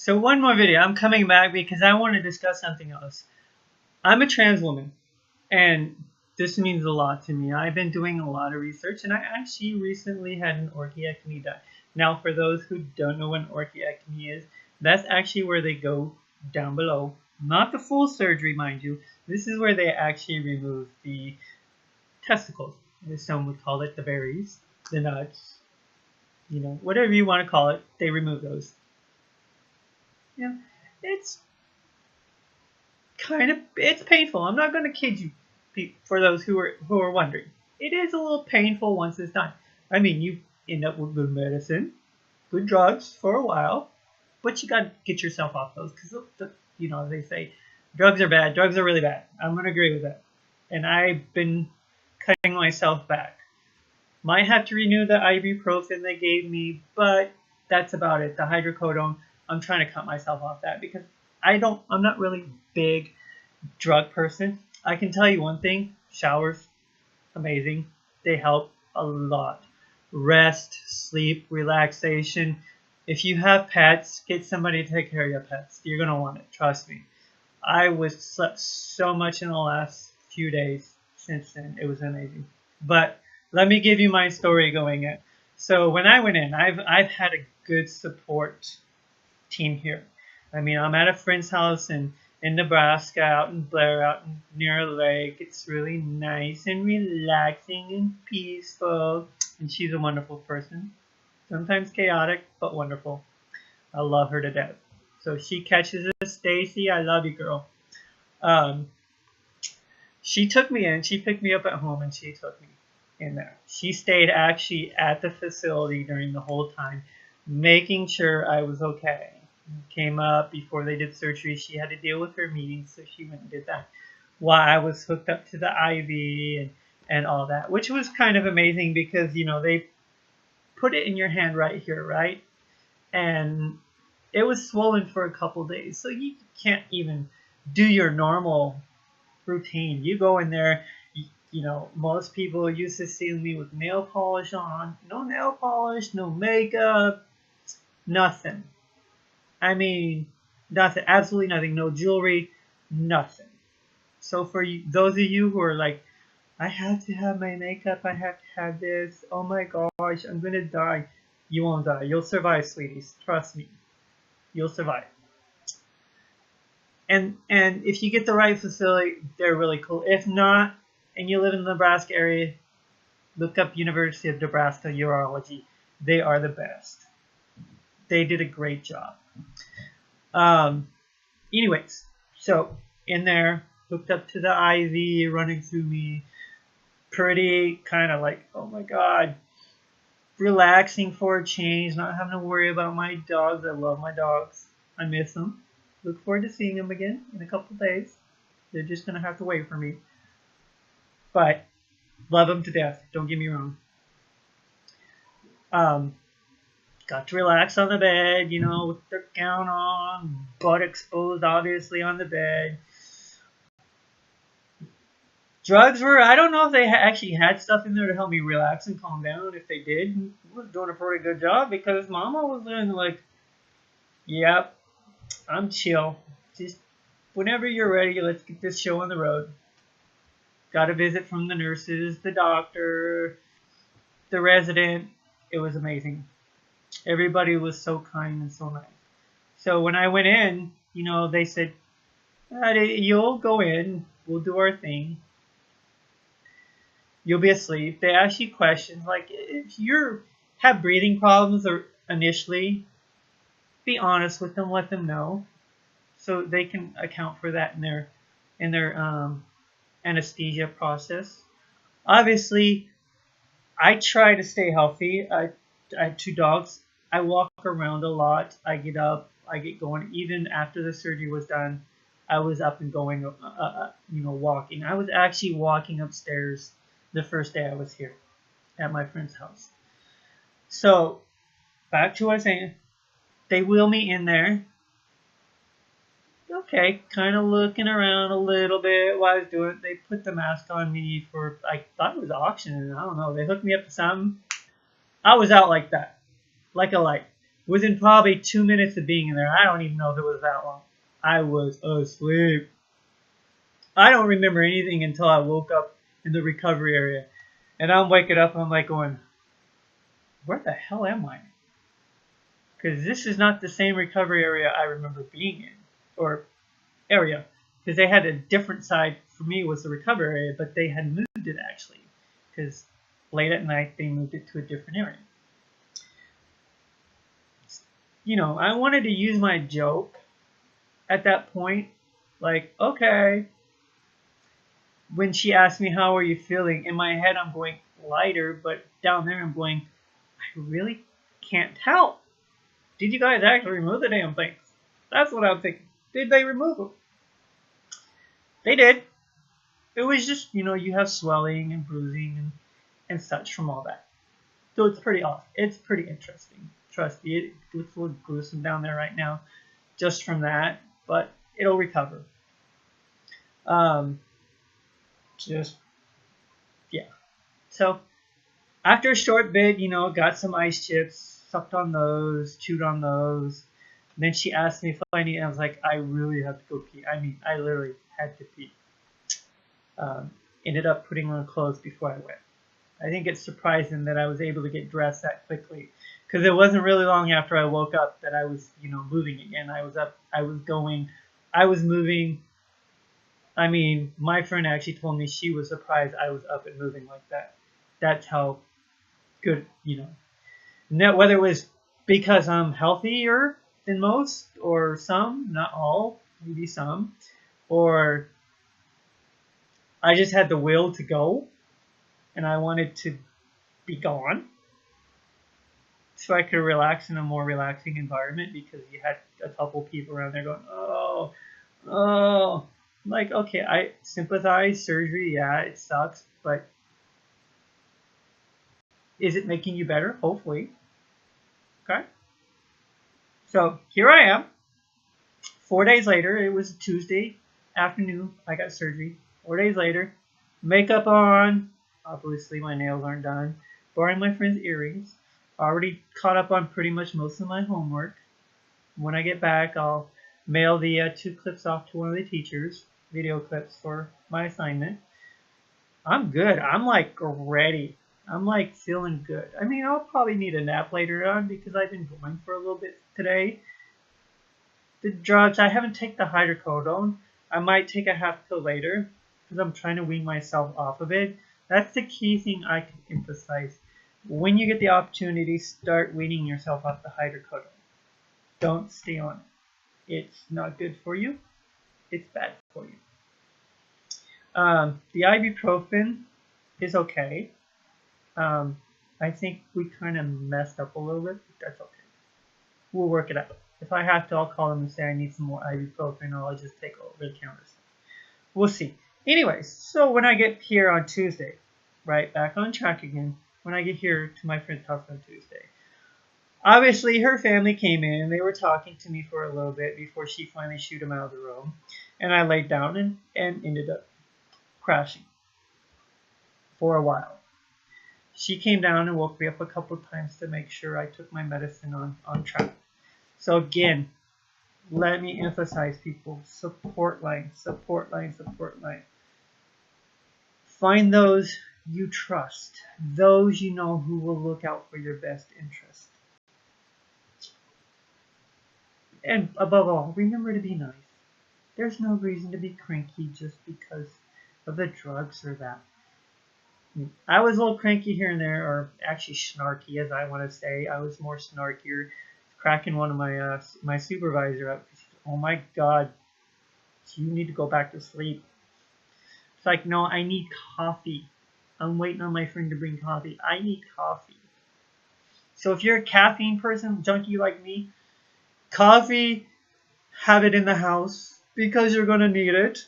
So one more video. I'm coming back because I want to discuss something else. I'm a trans woman, and this means a lot to me. I've been doing a lot of research, and I actually recently had an orchiectomy done. Now, for those who don't know what an orchiectomy is, that's actually where they go down below. Not the full surgery, mind you. This is where they actually remove the testicles. As some would call it, the berries, the nuts, whatever you want to call it, they remove those. Yeah, it's it's painful. I'm not going to kid you, for those who are wondering. It is a little painful once it's done. I mean, you end up with good medicine, good drugs for a while, but you got to get yourself off those because, they say drugs are bad. Drugs are really bad. I'm going to agree with that. And I've been cutting myself back. Might have to renew the ibuprofen they gave me, but that's about it. The hydrocodone, I'm trying to cut myself off that because I'm not really a big drug person. I can tell you one thing, showers, amazing. They help a lot. Rest, sleep, relaxation. If you have pets, get somebody to take care of your pets. You're going to want it, trust me. I slept so much in the last few days since then. It was amazing. But let me give you my story going in. So when I went in, I've had a good support team here. I mean, I'm at a friend's house in Nebraska, out in Blair, out near a lake. It's really nice and relaxing and peaceful. And she's a wonderful person. Sometimes chaotic, but wonderful. I love her to death. So she catches us, Stacy. I love you, girl. She took me in. She picked me up at home, and she took me in there. She stayed actually at the facility during the whole time, making sure I was okay. Came up before they did surgery. She had to deal with her meetings, so she went and did that while I was hooked up to the IV and all that, which was kind of amazing because, they put it in your hand right here, right? And it was swollen for a couple days, so you can't even do your normal routine. You go in there, most people used to see me with nail polish on. No nail polish, no makeup, nothing. I mean, nothing, absolutely nothing. No jewelry, nothing. So for those of you who are like, I have to have my makeup, I have to have this, oh my gosh, I'm going to die. You won't die. You'll survive, sweeties. Trust me. You'll survive. And if you get the right facility, they're really cool. If not, and you live in the Nebraska area, look up University of Nebraska Urology. They are the best. They did a great job. Anyways, so in there, hooked up to the IV, running through me, pretty kind of like, oh my God, relaxing for a change, not having to worry about my dogs. I love my dogs. I miss them. Look forward to seeing them again in a couple days. They're just going to have to wait for me. But love them to death. Don't get me wrong. Got to relax on the bed, with their gown on, butt exposed, obviously, on the bed. Drugs were, I don't know if they actually had stuff in there to help me relax and calm down. If they did, I was doing a pretty good job because Mama was doing like, yep, I'm chill. Just whenever you're ready, let's get this show on the road. Got a visit from the nurses, the doctor, the resident. It was amazing. Everybody was so kind and so nice. So when I went in, they said, you'll go in, we'll do our thing. You'll be asleep. They ask you questions like, if you have breathing problems or initially, be honest with them, let them know, so they can account for that in their anesthesia process. Obviously, I try to stay healthy. I have 2 dogs. I walk around a lot. I get up. I get going. Even after the surgery was done, I was up and going, walking. I was actually walking upstairs the first day I was here at my friend's house. So, back to what I was saying. They wheel me in there. Okay, kind of looking around a little bit while I was doing it. They put the mask on me for, I thought it was oxygen. I don't know. They hooked me up to something. I was out like that. Like a light. Within probably 2 minutes of being in there, I don't even know if it was that long, I was asleep. I don't remember anything until I woke up in the recovery area. And I'm waking up and I'm like going, where the hell am I? Because this is not the same recovery area I remember being in, or area. Because they had a different side. For me, it was the recovery area, but they had moved it actually. Because late at night, they moved it to a different area. You know, I wanted to use my joke at that point. Like, okay. When she asked me, how are you feeling? In my head, I'm going lighter, but down there, I'm going, I really can't tell. Did you guys actually remove the damn things? That's what I'm thinking. Did they remove them? They did. It was just, you know, you have swelling and bruising and such from all that. So it's pretty awesome. It's pretty interesting. Trust me, it looks a little gruesome down there right now just from that, but it'll recover. Yeah. So after a short bit, you know, got some ice chips, sucked on those, chewed on those. And then she asked me if I need, and I was like, I really have to go pee. I mean, I literally had to pee. Ended up putting on clothes before I went. I think it's surprising that I was able to get dressed that quickly, because it wasn't really long after I woke up that I was, you know, moving again. I was up, I was going, I was moving. I mean, my friend actually told me she was surprised I was up and moving like that. That's how good, you know. Now, whether it was because I'm healthier than most, or some, not all, maybe some, or I just had the will to go, and I wanted to be gone, so I could relax in a more relaxing environment, because you had a couple people around there going, oh, oh. Like, okay, I sympathize, surgery, yeah, it sucks, but is it making you better? Hopefully. Okay. So here I am. 4 days later, it was Tuesday afternoon, I got surgery. 4 days later, makeup on, obviously my nails aren't done, borrowing my friend's earrings, already caught up on pretty much most of my homework. When I get back, I'll mail the 2 clips off to one of the teachers, video clips for my assignment. I'm good. I'm like ready. I'm like feeling good. I mean, I'll probably need a nap later on because I've been going for a little bit today. The drugs, I haven't taken the hydrocodone. I might take a half pill later because I'm trying to wean myself off of it. That's the key thing I can emphasize. When you get the opportunity, start weaning yourself off the hydrocodone. Don't stay on it. It's not good for you. It's bad for you. The ibuprofen is okay. I think we kind of messed up a little bit, but that's okay. We'll work it out. If I have to, I'll call them and say I need some more ibuprofen, or I'll just take over-the-counter stuff. We'll see. Anyways, so when I get here on Tuesday, right, back on track again, when I get here to my friend's house on Tuesday, obviously her family came in. They were talking to me for a little bit before she finally shooed them out of the room. And I laid down and ended up crashing for a while. She came down and woke me up a couple of times to make sure I took my medicine on track. So again, let me emphasize, people, support line, support line, support line. Find those you trust, those you know who will look out for your best interest. And above all, remember to be nice. There's no reason to be cranky just because of the drugs or that. I was a little cranky here and there, or actually snarky, as I want to say. I was more snarkier, cracking one of my supervisor up. Oh my God, you need to go back to sleep. It's like, no, I need coffee. I'm waiting on my friend to bring coffee. I need coffee. So if you're a caffeine person, junkie like me, coffee, have it in the house because you're going to need it.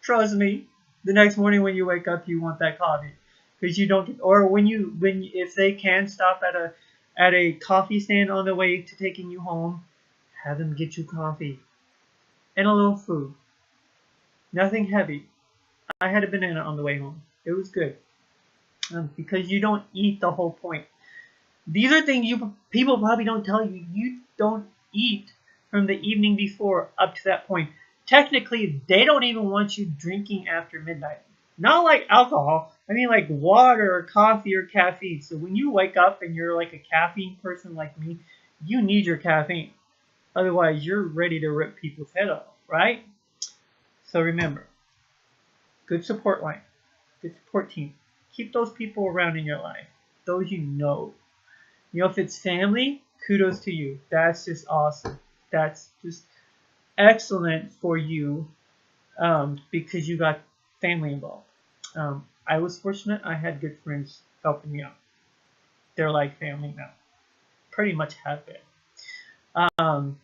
Trust me. The next morning when you wake up, you want that coffee because you don't. Or if they can stop at a coffee stand on the way to taking you home, have them get you coffee and a little food. Nothing heavy. I had a banana on the way home. It was good because you don't eat the whole point. These are things people probably don't tell you. You don't eat from the evening before up to that point. Technically, they don't even want you drinking after midnight. Not like alcohol. I mean like water or coffee or caffeine. So when you wake up and you're like a caffeine person like me, you need your caffeine. Otherwise, you're ready to rip people's head off, right? So remember, good support line, good support team. Keep those people around in your life. Those you know. You know, if it's family, kudos to you. That's just awesome. That's just excellent for you because you got family involved. I was fortunate. I had good friends helping me out. They're like family now. Pretty much have been.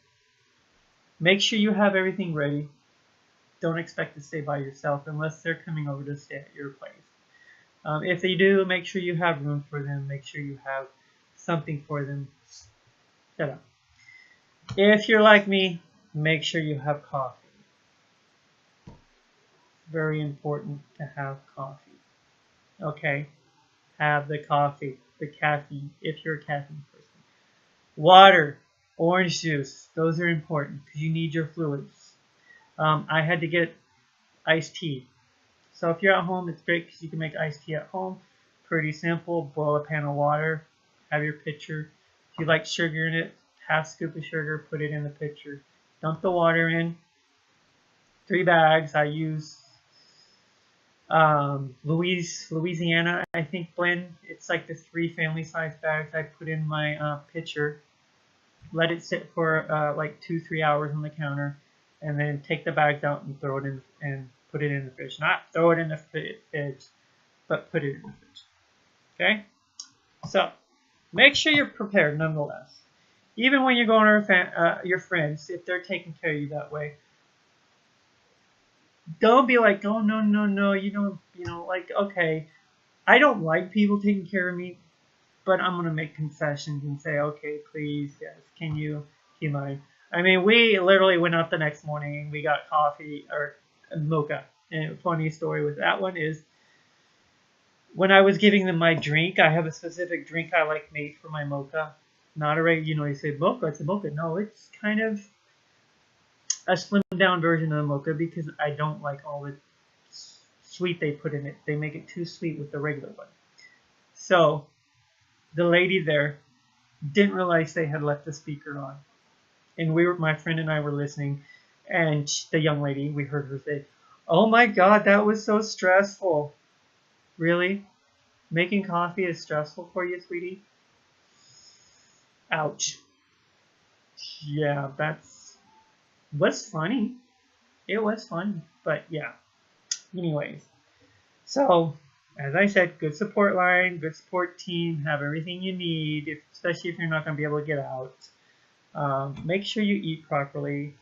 Make sure you have everything ready. Don't expect to stay by yourself unless they're coming over to stay at your place. If they do, make sure you have room for them. Make sure you have something for them set up. If you're like me, make sure you have coffee. Very important to have coffee. Okay? Have the coffee, the caffeine, if you're a caffeine person. Water, orange juice, those are important because you need your fluids. I had to get iced tea. So if you're at home, it's great because you can make iced tea at home. Pretty simple. Boil a pan of water. Have your pitcher. If you like sugar in it, half scoop of sugar, put it in the pitcher. Dump the water in. 3 bags. I use Louisiana, I think, blend. It's like the 3 family size bags I put in my pitcher. Let it sit for like 2-3 hours on the counter, and then take the bags out and throw it in and put it in the fridge. Not throw it in the fridge, but put it in the fridge. Okay? So, make sure you're prepared nonetheless. Even when you're going to your friends, if they're taking care of you that way, don't be like, oh, no, you know, like, okay, I don't like people taking care of me, but I'm going to make concessions and say, okay, please, yes, can you mind? I mean, we literally went out the next morning and we got coffee or mocha. And a funny story with that one is when I was giving them my drink, I have a specific drink I like made for my mocha. Not a regular, you know, you say mocha, it's a mocha. No, it's kind of a slimmed down version of the mocha because I don't like all the sweet they put in it. They make it too sweet with the regular one. So the lady there didn't realize they had left the speaker on. And my friend and I were listening, and the young lady, we heard her say, oh my God, that was so stressful. Really? Making coffee is stressful for you, sweetie? Ouch. Yeah, was funny. It was funny, but yeah. Anyways, so as I said, good support line, good support team, have everything you need, especially if you're not going to be able to get out. Make sure you eat properly.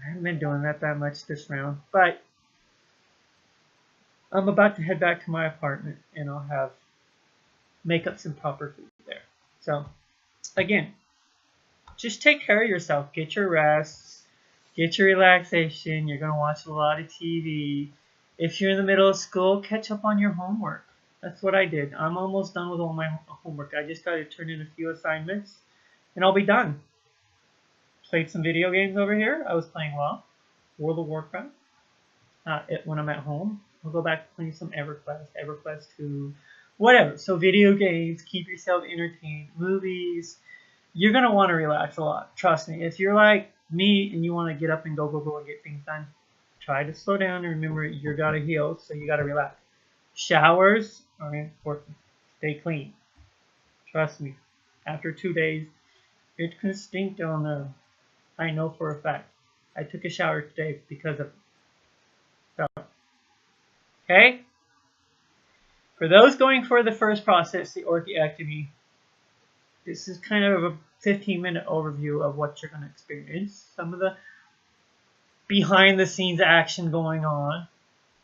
I haven't been doing that much this round, but I'm about to head back to my apartment and I'll make up some proper food there. So, again, just take care of yourself. Get your rest. Get your relaxation. You're going to watch a lot of TV. If you're in the middle of school, catch up on your homework. That's what I did. I'm almost done with all my homework. I just got to turn in a few assignments and I'll be done. Played some video games over here. I was playing World of Warcraft. When I'm at home, I'll go back to playing some EverQuest 2, whatever. So video games, keep yourself entertained. Movies, you're going to want to relax a lot. Trust me. If you're like me and you want to get up and go and get things done, try to slow down and remember you got to heal, so you got to relax. Showers are important. Stay clean. Trust me. After 2 days, it can stink down there. I know for a fact. I took a shower today because of it. So, okay? For those going for the first process, the orchiectomy, this is kind of a 15-minute overview of what you're going to experience. Some of the behind-the-scenes action going on,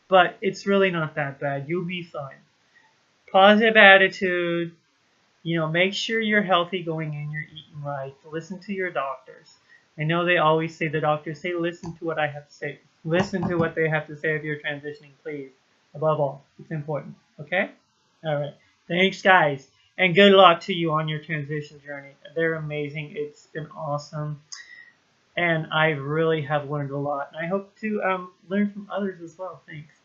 but it's really not that bad. You'll be fine. Positive attitude. You know, make sure you're healthy going in, you're eating right. Listen to your doctors. I know they always say, the doctors say, listen to what I have to say. Listen to what they have to say if you're transitioning, please. Above all, it's important. Okay? All right. Thanks, guys. And good luck to you on your transition journey. They're amazing. It's been awesome. And I really have learned a lot. And I hope to learn from others as well. Thanks.